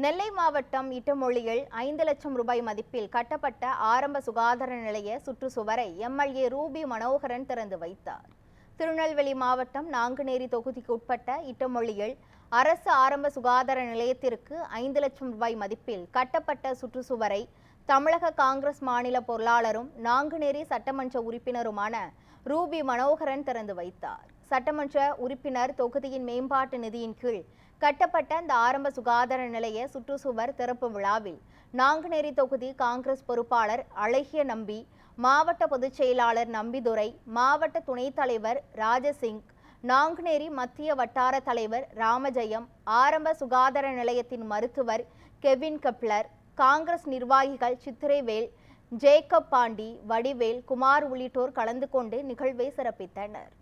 நெல்லை மாவட்டம் இட்டமொழியில் 5 லட்சம் ரூபாய் மதிப்பில் கட்டப்பட்ட ஆரம்ப சுகாதார நிலைய சுற்றுச்சுவரை எம்எல்ஏ ரூபி மனோகரன் திறந்து வைத்தார். திருநெல்வேலி மாவட்டம் நாங்குநேரி தொகுதிக்கு உட்பட்ட இட்டமொழியில் அரசு ஆரம்ப சுகாதார நிலையத்திற்கு 5 லட்சம் ரூபாய் மதிப்பில் கட்டப்பட்ட சுற்றுச்சுவரை தமிழக காங்கிரஸ் மாநில பொருளாளரும் நாங்குநேரி சட்டமன்ற உறுப்பினருமான ரூபி மனோகரன் திறந்து வைத்தார். சட்டமன்ற உறுப்பினர் தொகுதியின் மேம்பாட்டு நிதியின் கீழ் கட்டப்பட்ட அந்த ஆரம்ப சுகாதார நிலைய சுற்றுச்சுவர் திறப்பு விழாவில் நாங்குநேரி தொகுதி காங்கிரஸ் பொறுப்பாளர் அழகிய நம்பி, மாவட்ட பொதுச் செயலாளர் நம்பிதுரை, மாவட்ட துணைத் தலைவர் ராஜசிங், நாங்குநேரி மத்திய வட்டார தலைவர் ராமஜெயம், ஆரம்ப சுகாதார நிலையத்தின் மருத்துவர் கெவின் கப்லர், காங்கிரஸ் நிர்வாகிகள் சித்திரைவேல், ஜேக்கப் பாண்டி, வடிவேல், குமார் உள்ளிட்டோர் கலந்து கொண்டு நிகழ்வை சிறப்பித்தனர்.